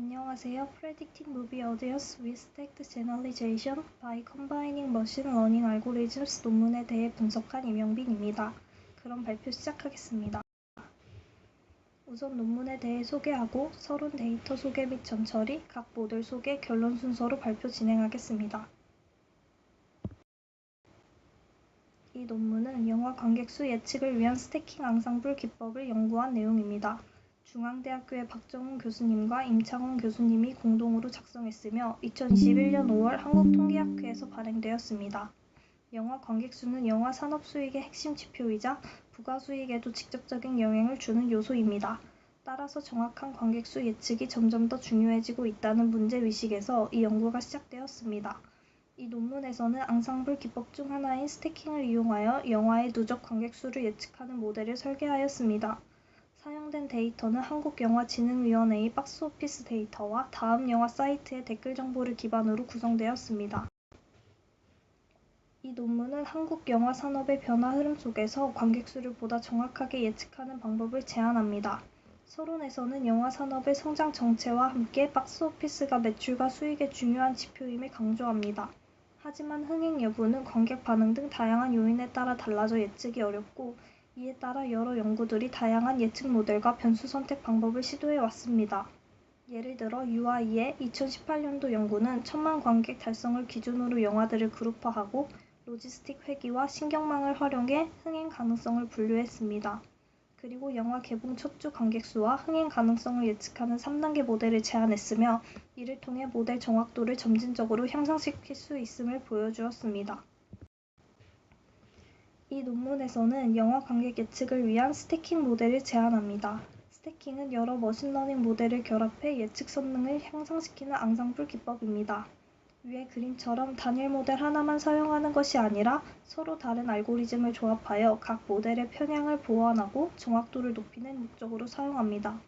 안녕하세요. Predicting Movie Audience with Stacked Generalization by Combining Machine Learning Algorithms 논문에 대해 분석한 임영빈입니다. 그럼 발표 시작하겠습니다. 우선 논문에 대해 소개하고 서론 데이터 소개 및 전처리, 각 모델 소개, 결론 순서로 발표 진행하겠습니다. 이 논문은 영화 관객수 예측을 위한 스태킹 앙상블 기법을 연구한 내용입니다. 중앙대학교의 박정훈 교수님과 임창원 교수님이 공동으로 작성했으며 2021년 5월 한국통계학회에서 발행되었습니다. 영화 관객수는 영화 산업 수익의 핵심 지표이자 부가 수익에도 직접적인 영향을 주는 요소입니다. 따라서 정확한 관객수 예측이 점점 더 중요해지고 있다는 문제의식에서 이 연구가 시작되었습니다. 이 논문에서는 앙상블 기법 중 하나인 스태킹을 이용하여 영화의 누적 관객수를 예측하는 모델을 설계하였습니다. 사용된 데이터는 한국영화진흥위원회의 박스오피스 데이터와 다음 영화 사이트의 댓글 정보를 기반으로 구성되었습니다. 이 논문은 한국 영화 산업의 변화 흐름 속에서 관객수를 보다 정확하게 예측하는 방법을 제안합니다. 서론에서는 영화 산업의 성장 정체와 함께 박스오피스가 매출과 수익의 중요한 지표임을 강조합니다. 하지만 흥행 여부는 관객 반응 등 다양한 요인에 따라 달라져 예측이 어렵고 이에 따라 여러 연구들이 다양한 예측 모델과 변수 선택 방법을 시도해 왔습니다. 예를 들어 UI의 2018년도 연구는 1000만 관객 달성을 기준으로 영화들을 그룹화하고 로지스틱 회귀와 신경망을 활용해 흥행 가능성을 분류했습니다. 그리고 영화 개봉 첫 주 관객수와 흥행 가능성을 예측하는 3단계 모델을 제안했으며 이를 통해 모델 정확도를 점진적으로 향상시킬 수 있음을 보여주었습니다. 이 논문에서는 영화 관객 예측을 위한 스태킹 모델을 제안합니다. 스태킹은 여러 머신러닝 모델을 결합해 예측 성능을 향상시키는 앙상블 기법입니다. 위의 그림처럼 단일 모델 하나만 사용하는 것이 아니라 서로 다른 알고리즘을 조합하여 각 모델의 편향을 보완하고 정확도를 높이는 목적으로 사용합니다.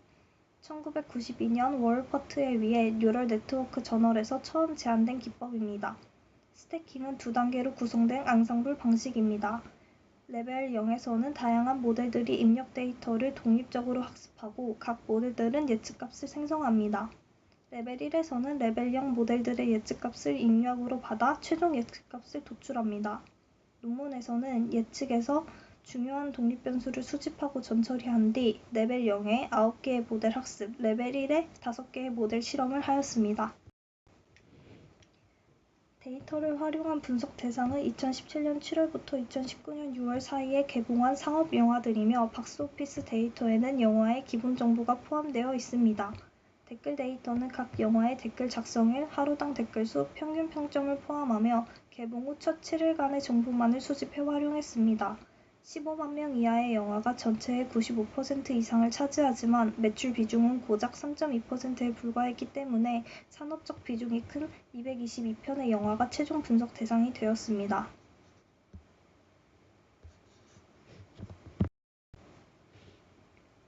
1992년 월퍼트에 의해 뉴럴 네트워크 저널에서 처음 제안된 기법입니다. 스태킹은 두 단계로 구성된 앙상블 방식입니다. 레벨 0에서는 다양한 모델들이 입력 데이터를 독립적으로 학습하고 각 모델들은 예측값을 생성합니다. 레벨 1에서는 레벨 0 모델들의 예측값을 입력으로 받아 최종 예측값을 도출합니다. 논문에서는 예측에서 중요한 독립변수를 수집하고 전처리한 뒤 레벨 0에 9개의 모델 학습, 레벨 1에 5개의 모델 실험을 하였습니다. 데이터를 활용한 분석 대상은 2017년 7월부터 2019년 6월 사이에 개봉한 상업 영화들이며 박스오피스 데이터에는 영화의 기본 정보가 포함되어 있습니다. 댓글 데이터는 각 영화의 댓글 작성일, 하루당 댓글 수, 평균 평점을 포함하며 개봉 후 첫 7일간의 정보만을 수집해 활용했습니다. 15만 명 이하의 영화가 전체의 95% 이상을 차지하지만 매출 비중은 고작 3.2%에 불과했기 때문에 산업적 비중이 큰 222편의 영화가 최종 분석 대상이 되었습니다.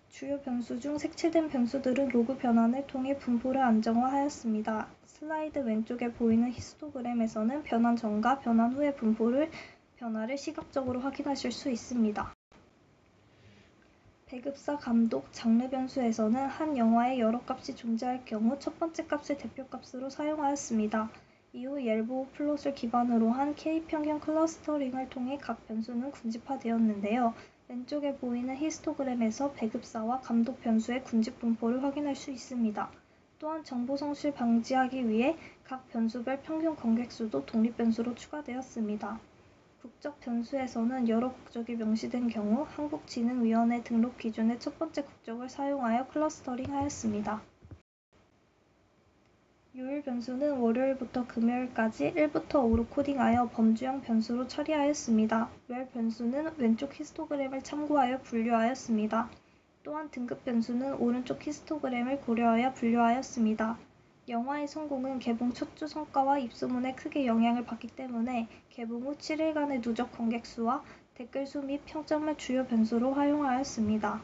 주요 변수 중 색칠된 변수들은 로그 변환을 통해 분포를 안정화하였습니다. 슬라이드 왼쪽에 보이는 히스토그램에서는 변환 전과 변환 후의 변화를 시각적으로 확인하실 수 있습니다. 배급사 감독 장르 변수에서는 한 영화에 여러 값이 존재할 경우 첫 번째 값을 대표값으로 사용하였습니다. 이후 옐보우 플롯을 기반으로 한 K평균 클러스터링을 통해 각 변수는 군집화되었는데요. 왼쪽에 보이는 히스토그램에서 배급사와 감독 변수의 군집 분포를 확인할 수 있습니다. 또한 정보 성실 방지하기 위해 각 변수별 평균 관객수도 독립변수로 추가되었습니다. 국적 변수에서는 여러 국적이 명시된 경우 한국진흥위원회 등록 기준의 첫 번째 국적을 사용하여 클러스터링 하였습니다. 요일 변수는 월요일부터 금요일까지 1부터 5로 코딩하여 범주형 변수로 처리하였습니다. 웰 변수는 왼쪽 히스토그램을 참고하여 분류하였습니다. 또한 등급 변수는 오른쪽 히스토그램을 고려하여 분류하였습니다. 영화의 성공은 개봉 첫 주 성과와 입소문에 크게 영향을 받기 때문에 개봉 후 7일간의 누적 관객 수와 댓글 수 및 평점을 주요 변수로 활용하였습니다.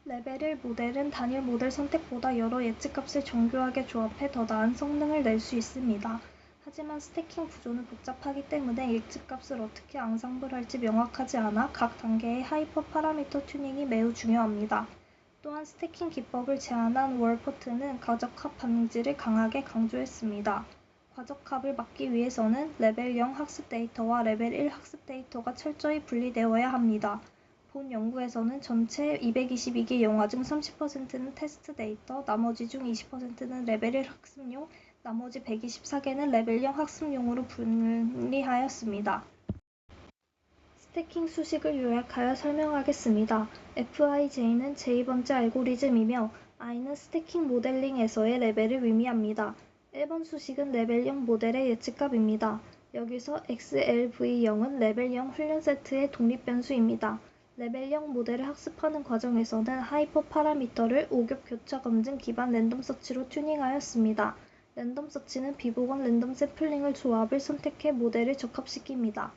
레벨 1 모델은 단일 모델 선택보다 여러 예측값을 정교하게 조합해 더 나은 성능을 낼 수 있습니다. 하지만 스태킹 구조는 복잡하기 때문에 예측값을 어떻게 앙상블할지 명확하지 않아 각 단계의 하이퍼 파라미터 튜닝이 매우 중요합니다. 또한 스태킹 기법을 제안한 월포트는 과적합 방지를 강하게 강조했습니다. 과적합을 막기 위해서는 레벨 0 학습 데이터와 레벨 1 학습 데이터가 철저히 분리되어야 합니다. 본 연구에서는 전체 222개 영화 중 30%는 테스트 데이터, 나머지 중 20%는 레벨 1 학습용, 나머지 124개는 레벨 0 학습용으로 분리하였습니다. 스태킹 수식을 요약하여 설명하겠습니다. FIJ는 제2번째 알고리즘이며 I는 스태킹 모델링에서의 레벨을 의미합니다. 1번 수식은 레벨 0 모델의 예측값입니다. 여기서 XLV0은 레벨 0 훈련 세트의 독립변수입니다. 레벨 0 모델을 학습하는 과정에서는 하이퍼 파라미터를 5겹 교차 검증 기반 랜덤 서치로 튜닝하였습니다. 랜덤 서치는 비보건 랜덤 샘플링을 조합을 선택해 모델을 적합시킵니다.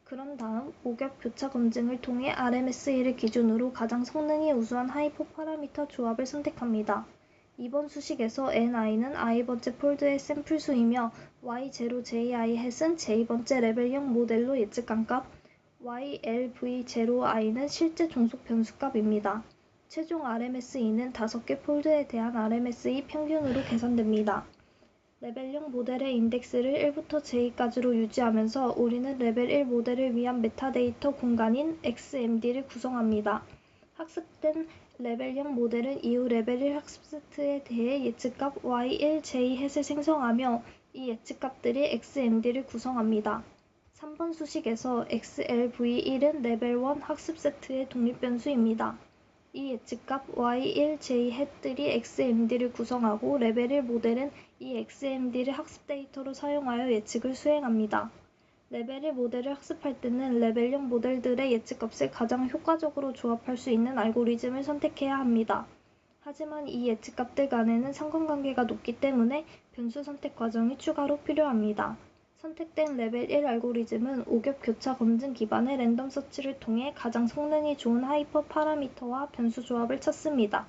그런 다음 5겹 교차 검증을 통해 RMSE를 기준으로 가장 성능이 우수한 하이퍼 파라미터 조합을 선택합니다. 이번 수식에서 NI는 i번째 폴드의 샘플 수이며 Y0JI 햇은 제2번째 레벨 0 모델로 예측한 값, YLV0I는 실제 종속 변수값입니다. 최종 RMSE는 5개 폴드에 대한 RMSE 평균으로 계산됩니다. 레벨 0 모델의 인덱스를 1부터 J까지로 유지하면서 우리는 레벨 1 모델을 위한 메타데이터 공간인 XMD를 구성합니다. 학습된 레벨 0 모델은 이후 레벨 1 학습 세트에 대해 예측값 Y1J 햇을 생성하며 이 예측값들이 XMD를 구성합니다. 3번 수식에서 XLV1은 레벨 1 학습 세트의 독립변수입니다. 이 예측값 Y1J 햇들이 XMD를 구성하고 레벨 1 모델은 이 XMD를 학습 데이터로 사용하여 예측을 수행합니다. 레벨 1 모델을 학습할 때는 레벨 0 모델들의 예측값을 가장 효과적으로 조합할 수 있는 알고리즘을 선택해야 합니다. 하지만 이 예측값들 간에는 상관관계가 높기 때문에 변수 선택 과정이 추가로 필요합니다. 선택된 레벨 1 알고리즘은 5겹 교차 검증 기반의 랜덤 서치를 통해 가장 성능이 좋은 하이퍼 파라미터와 변수 조합을 찾습니다.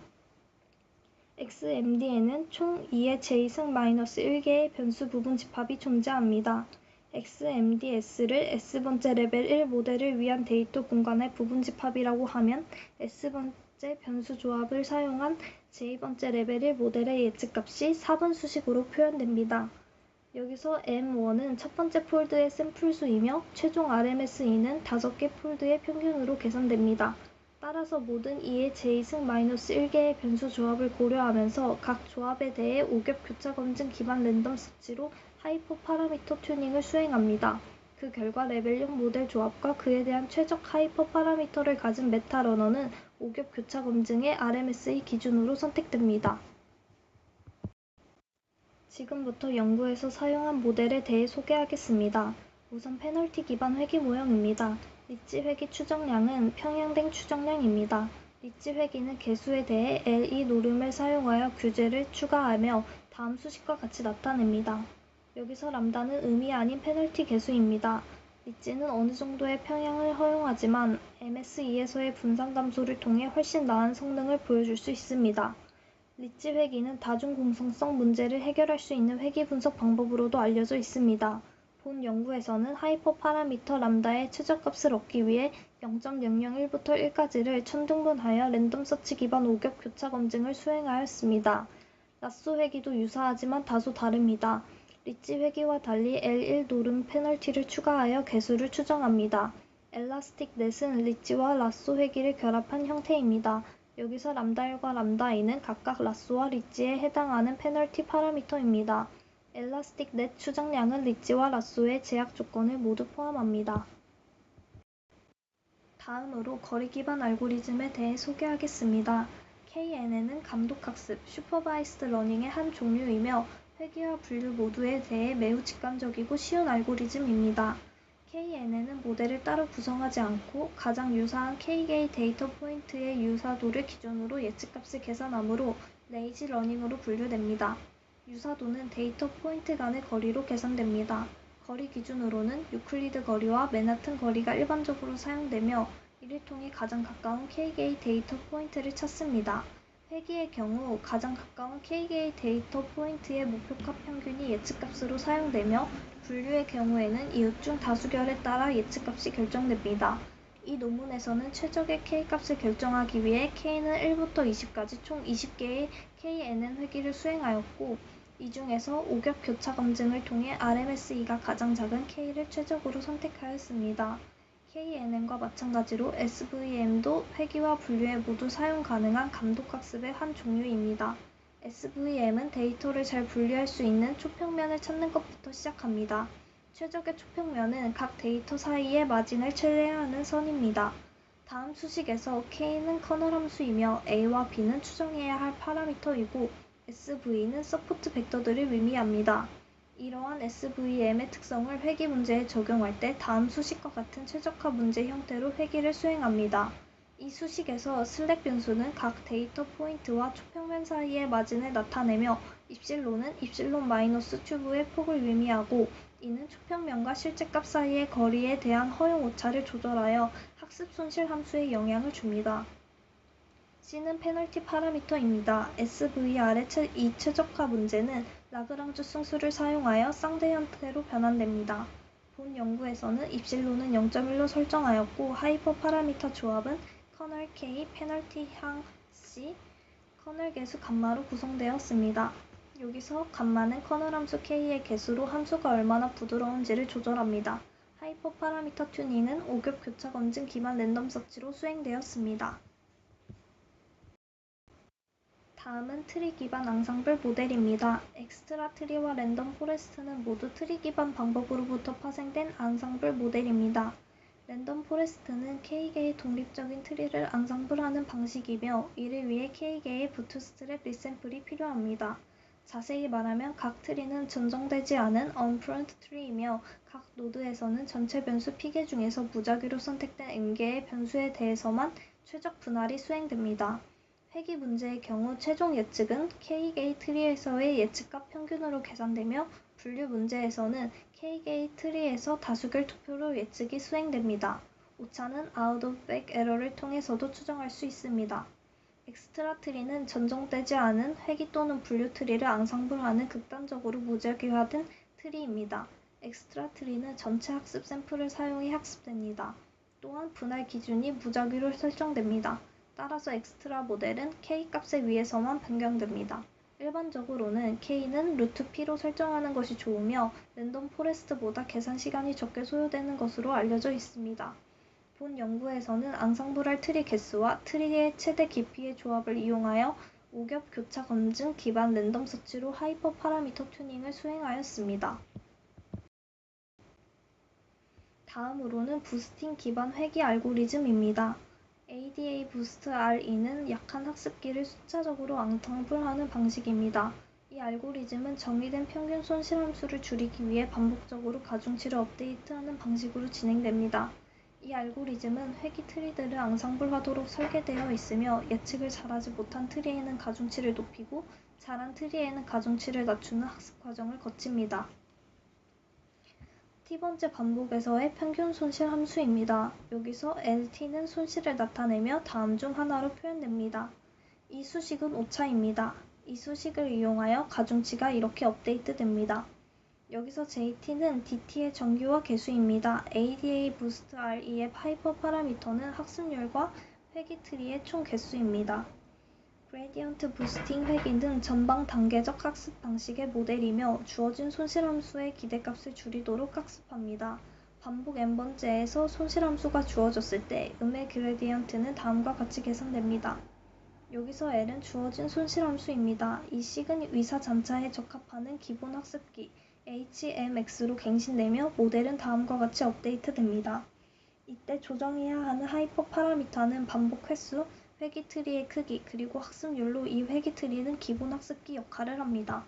XMD에는 총 2의 J승 마이너스 1개의 변수 부분 집합이 존재합니다. XMDS를 S번째 레벨 1 모델을 위한 데이터 공간의 부분 집합이라고 하면 S번째 변수 조합을 사용한 J번째 레벨 1 모델의 예측값이 4번 수식으로 표현됩니다. 여기서 M1은 첫 번째 폴드의 샘플 수이며 최종 RMSE는 5개 폴드의 평균으로 계산됩니다. 따라서 모든 2의 J승 마이너스 1개의 변수 조합을 고려하면서 각 조합에 대해 5겹 교차 검증 기반 랜덤 서치로 하이퍼 파라미터 튜닝을 수행합니다. 그 결과 레벨 0 모델 조합과 그에 대한 최적 하이퍼 파라미터를 가진 메타 러너는 5겹 교차 검증의 RMSE 기준으로 선택됩니다. 지금부터 연구에서 사용한 모델에 대해 소개하겠습니다. 우선 페널티 기반 회귀 모형입니다. 리치 회귀 추정량은 평양된 추정량입니다. 리치 회귀는 개수에 대해 LE 노름을 사용하여 규제를 추가하며 다음 수식과 같이 나타냅니다. 여기서 람다는 의미 아닌 페널티 개수입니다. 리치는 어느 정도의 평양을 허용하지만 MSE에서의 분산 감소를 통해 훨씬 나은 성능을 보여줄 수 있습니다. 리치 회귀는 다중공성성 문제를 해결할 수 있는 회귀 분석 방법으로도 알려져 있습니다. 본 연구에서는 하이퍼 파라미터 람다의 최저값을 얻기 위해 0.001부터 1까지를 천등분하여 랜덤 서치 기반 5겹 교차 검증을 수행하였습니다. 라쏘 회귀도 유사하지만 다소 다릅니다. 리치 회귀와 달리 L1 노름 페널티를 추가하여 개수를 추정합니다. 엘라스틱 넷은 리치와 라쏘 회귀를 결합한 형태입니다. 여기서 람다 1과 람다 i는 각각 라쏘와 리치에 해당하는 페널티 파라미터입니다. 엘라스틱 넷 추정량은 리치와 라쏘의 제약 조건을 모두 포함합니다. 다음으로 거리 기반 알고리즘에 대해 소개하겠습니다. KNN은 감독학습, 슈퍼바이스드 러닝의 한 종류이며 회귀와 분류 모두에 대해 매우 직관적이고 쉬운 알고리즘입니다. KNN은 모델을 따로 구성하지 않고 가장 유사한 K개의 데이터 포인트의 유사도를 기준으로 예측값을 계산하므로 레이지 러닝으로 분류됩니다. 유사도는 데이터 포인트 간의 거리로 계산됩니다. 거리 기준으로는 유클리드 거리와 맨하튼 거리가 일반적으로 사용되며 이를 통해 가장 가까운 K개의 데이터 포인트를 찾습니다. 회귀의 경우 가장 가까운 K개의 데이터 포인트의 목표값 평균이 예측값으로 사용되며 분류의 경우에는 이웃 중 다수결에 따라 예측값이 결정됩니다. 이 논문에서는 최적의 K값을 결정하기 위해 K는 1부터 20까지 총 20개의 KNN 회기를 수행하였고 이 중에서 오겹 교차 검증을 통해 RMSE가 가장 작은 K를 최적으로 선택하였습니다. KNN과 마찬가지로 SVM도 회기와 분류에 모두 사용 가능한 감독학습의 한 종류입니다. SVM은 데이터를 잘 분류할 수 있는 초평면을 찾는 것부터 시작합니다. 최적의 초평면은 각 데이터 사이의 마진을 최대화하는 선입니다. 다음 수식에서 K는 커널 함수이며 A와 B는 추정해야 할 파라미터이고 SV는 서포트 벡터들을 의미합니다. 이러한 SVM의 특성을 회기 문제에 적용할 때 다음 수식과 같은 최적화 문제 형태로 회기를 수행합니다. 이 수식에서 슬랙 변수는 각 데이터 포인트와 초평면 사이의 마진을 나타내며 입실론은 입실론 마이너스 튜브의 폭을 의미하고 이는 초평면과 실제값 사이의 거리에 대한 허용 오차를 조절하여 학습 손실 함수에 영향을 줍니다. C는 페널티 파라미터입니다. SVR의 이 최적화 문제는 라그랑주 승수를 사용하여 쌍대 형태로 변환됩니다. 본 연구에서는 입실론은 0.1로 설정하였고 하이퍼 파라미터 조합은 커널 K, 페널티 항 C, 커널 개수 감마로 구성되었습니다. 여기서 감마는 커널 함수 K의 개수로 함수가 얼마나 부드러운지를 조절합니다. 하이퍼 파라미터 튜닝은 오겹 교차 검증 기반 랜덤 서치로 수행되었습니다. 다음은 트리 기반 앙상블 모델입니다. 엑스트라 트리와 랜덤 포레스트는 모두 트리 기반 방법으로부터 파생된 앙상블 모델입니다. 랜덤 포레스트는 K개의 독립적인 트리를 앙상블하는 방식이며 이를 위해 K개의 부트스트랩 리샘플이 필요합니다. 자세히 말하면 각 트리는 전정되지 않은 언프런트 트리이며 각 노드에서는 전체 변수 P개 중에서 무작위로 선택된 N개의 변수에 대해서만 최적 분할이 수행됩니다. 회기 문제의 경우 최종 예측은 K개의 트리에서의 예측값 평균으로 계산되며 분류 문제에서는 K개의 트리에서 다수결 투표로 예측이 수행됩니다. 오차는 아웃 오브 백 에러를 통해서도 추정할 수 있습니다. 엑스트라 트리는 전정되지 않은 회기 또는 분류 트리를 앙상블하는 극단적으로 무작위화된 트리입니다. 엑스트라 트리는 전체 학습 샘플을 사용해 학습됩니다. 또한 분할 기준이 무작위로 설정됩니다. 따라서 엑스트라 모델은 K값에 의해서만 변경됩니다. 일반적으로는 K는 루트 P로 설정하는 것이 좋으며 랜덤 포레스트보다 계산 시간이 적게 소요되는 것으로 알려져 있습니다. 본 연구에서는 앙상블할 트리 개수와 트리의 최대 깊이의 조합을 이용하여 오겹 교차 검증 기반 랜덤 서치로 하이퍼 파라미터 튜닝을 수행하였습니다. 다음으로는 부스팅 기반 회기 알고리즘입니다. ADA 부스트 RE는 약한 학습기를 숫자적으로 앙상블하는 방식입니다. 이 알고리즘은 정의된 평균 손실 함수를 줄이기 위해 반복적으로 가중치를 업데이트하는 방식으로 진행됩니다. 이 알고리즘은 회기 트리들을 앙상블하도록 설계되어 있으며 예측을 잘하지 못한 트리에는 가중치를 높이고 잘한 트리에는 가중치를 낮추는 학습 과정을 거칩니다. t번째 반복에서의 평균 손실 함수입니다. 여기서 LT는 손실을 나타내며 다음 중 하나로 표현됩니다. 이 수식은 오차입니다. 이 수식을 이용하여 가중치가 이렇게 업데이트됩니다. 여기서 JT는 DT의 정규화 개수입니다. ADA 부스트 RE의 하이퍼 파라미터는 학습률과 회기 트리의 총 개수입니다. 그레디언트 부스팅 회기는 전방 단계적 학습 방식의 모델이며 주어진 손실 함수의 기대값을 줄이도록 학습합니다. 반복 n번째에서 손실 함수가 주어졌을 때 음의 그레디언트는 다음과 같이 계산됩니다. 여기서 L은 주어진 손실 함수입니다. 이 식은 의사 잠차에 적합하는 기본 학습기 HMX로 갱신되며 모델은 다음과 같이 업데이트됩니다. 이때 조정해야 하는 하이퍼 파라미터는 반복 횟수, 회기 트리의 크기, 그리고 학습률로 이 회기 트리는 기본 학습기 역할을 합니다.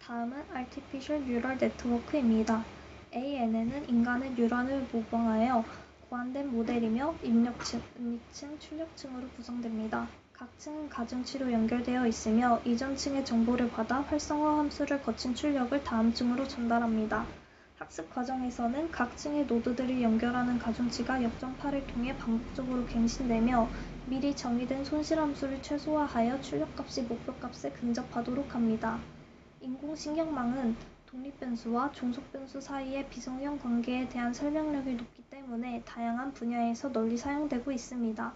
다음은 Artificial Neural Network입니다. ANN은 인간의 뉴런을 모방하여 고안된 모델이며 입력층, 은닉층, 출력층으로 구성됩니다. 각 층은 가중치로 연결되어 있으며 이전 층의 정보를 받아 활성화 함수를 거친 출력을 다음 층으로 전달합니다. 학습 과정에서는 각 층의 노드들을 연결하는 가중치가 역전파를 통해 반복적으로 갱신되며 미리 정의된 손실 함수를 최소화하여 출력값이 목표값에 근접하도록 합니다. 인공신경망은 독립변수와 종속변수 사이의 비성형 관계에 대한 설명력이 높기 때문에 때문에 다양한 분야에서 널리 사용되고 있습니다.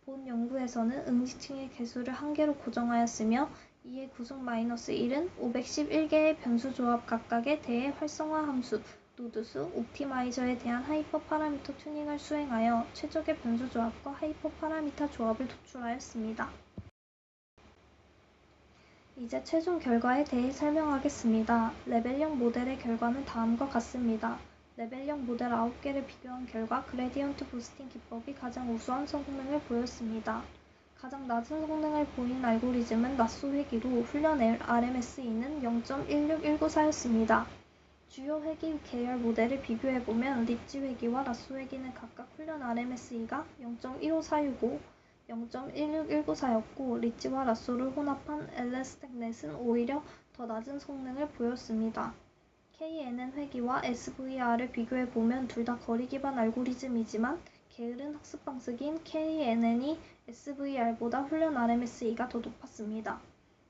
본 연구에서는 응집층의 개수를 한 개로 고정하였으며 이에 구속-1은 511개의 변수 조합 각각에 대해 활성화 함수, 노드수, 옵티마이저에 대한 하이퍼 파라미터 튜닝을 수행하여 최적의 변수 조합과 하이퍼 파라미터 조합을 도출하였습니다. 이제 최종 결과에 대해 설명하겠습니다. 레벨0 모델의 결과는 다음과 같습니다. 레벨0 모델 9개를 비교한 결과 그레디언트 부스팅 기법이 가장 우수한 성능을 보였습니다. 가장 낮은 성능을 보인 알고리즘은 라쏘 회기로 훈련 RMSE는 0.16194였습니다. 주요 회기 계열 모델을 비교해보면 리치 회기와 라쏘 회기는 각각 훈련 RMSE가 0.15465, 0.16194였고 리치와 라쏘를 혼합한 LSTEC넷은 오히려 더 낮은 성능을 보였습니다. KNN 회기와 SVR을 비교해보면 둘 다 거리 기반 알고리즘이지만 게으른 학습 방식인 KNN이 SVR보다 훈련 RMSE가 더 높았습니다.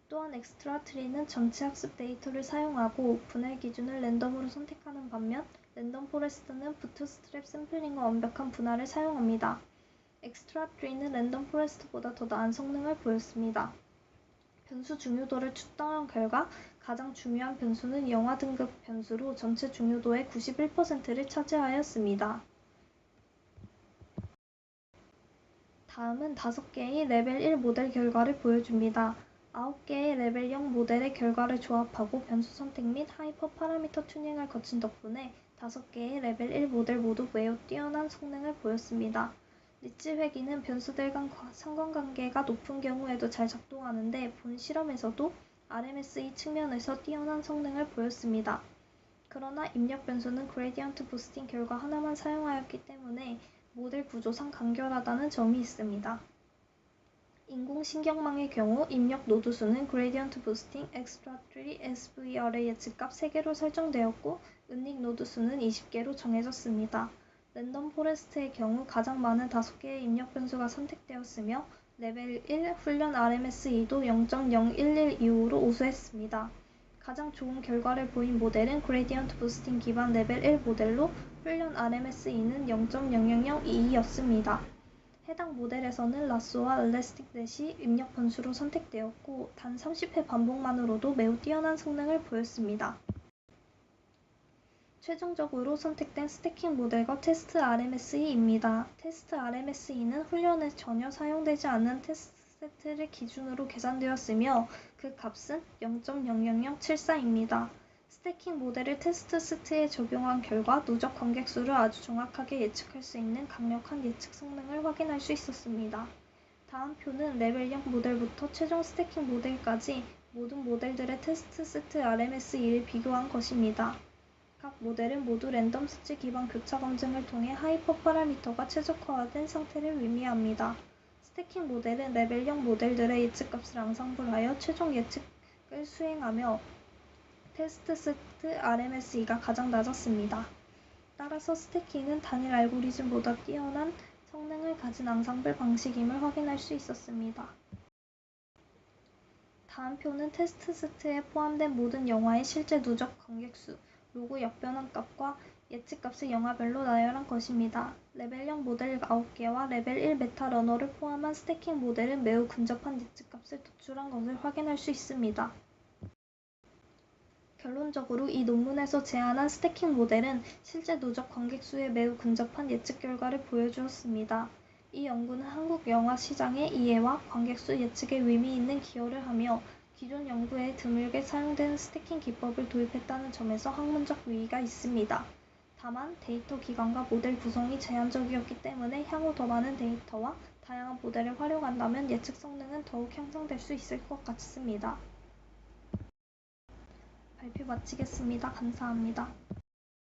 또한 엑스트라트리는 전체 학습 데이터를 사용하고 분할 기준을 랜덤으로 선택하는 반면 랜덤 포레스트는 부트스트랩 샘플링과 완벽한 분할을 사용합니다. 엑스트라트리는 랜덤 포레스트보다 더 나은 성능을 보였습니다. 변수 중요도를 측정한 결과 가장 중요한 변수는 영화 등급 변수로 전체 중요도의 91%를 차지하였습니다. 다음은 5개의 레벨 1 모델 결과를 보여줍니다. 9개의 레벨 0 모델의 결과를 조합하고 변수 선택 및 하이퍼 파라미터 튜닝을 거친 덕분에 5개의 레벨 1 모델 모두 매우 뛰어난 성능을 보였습니다. 리치 회기는 변수들 간 상관관계가 높은 경우에도 잘 작동하는데 본 실험에서도 RMSE 측면에서 뛰어난 성능을 보였습니다. 그러나 입력 변수는 그레디언트 부스팅 결과 하나만 사용하였기 때문에 모델 구조상 간결하다는 점이 있습니다. 인공신경망의 경우 입력 노드수는 그레디언트 부스팅, 엑스트라트리, SVR의 예측값 3개로 설정되었고 은닉 노드수는 20개로 정해졌습니다. 랜덤 포레스트의 경우 가장 많은 5개의 입력 변수가 선택되었으며 레벨 1 훈련 RMSE도 0.01125로 우수했습니다. 가장 좋은 결과를 보인 모델은 그레디언트 부스팅 기반 레벨 1 모델로 훈련 RMSE는 0.00022였습니다. 해당 모델에서는 라쏘와 엘라스틱넷이 입력 변수로 선택되었고 단 30회 반복만으로도 매우 뛰어난 성능을 보였습니다. 최종적으로 선택된 스태킹 모델과 테스트 RMSE입니다. 테스트 RMSE는 훈련에 전혀 사용되지 않는 테스트 세트를 기준으로 계산되었으며 그 값은 0.00074입니다. 스태킹 모델을 테스트 세트에 적용한 결과 누적 관객수를 아주 정확하게 예측할 수 있는 강력한 예측 성능을 확인할 수 있었습니다. 다음 표는 레벨 0 모델부터 최종 스태킹 모델까지 모든 모델들의 테스트 세트 RMSE를 비교한 것입니다. 각 모델은 모두 랜덤 수치 기반 교차 검증을 통해 하이퍼 파라미터가 최적화된 상태를 의미합니다. 스태킹 모델은 레벨 0 모델들의 예측값을 앙상블하여 최종 예측을 수행하며 테스트 세트 RMSE가 가장 낮았습니다. 따라서 스태킹은 단일 알고리즘보다 뛰어난 성능을 가진 앙상블 방식임을 확인할 수 있었습니다. 다음 표는 테스트 세트에 포함된 모든 영화의 실제 누적 관객수, 로그 역변환 값과 예측값을 영화별로 나열한 것입니다. 레벨 0 모델 9개와 레벨 1 메타 러너를 포함한 스태킹 모델은 매우 근접한 예측값을 도출한 것을 확인할 수 있습니다. 결론적으로 이 논문에서 제안한 스태킹 모델은 실제 누적 관객수에 매우 근접한 예측 결과를 보여주었습니다. 이 연구는 한국 영화 시장의 이해와 관객수 예측에 의미 있는 기여를 하며 기존 연구에 드물게 사용되는 스태킹 기법을 도입했다는 점에서 학문적 의의가 있습니다. 다만 데이터 기관과 모델 구성이 제한적이었기 때문에 향후 더 많은 데이터와 다양한 모델을 활용한다면 예측 성능은 더욱 향상될 수 있을 것 같습니다. 발표 마치겠습니다. 감사합니다.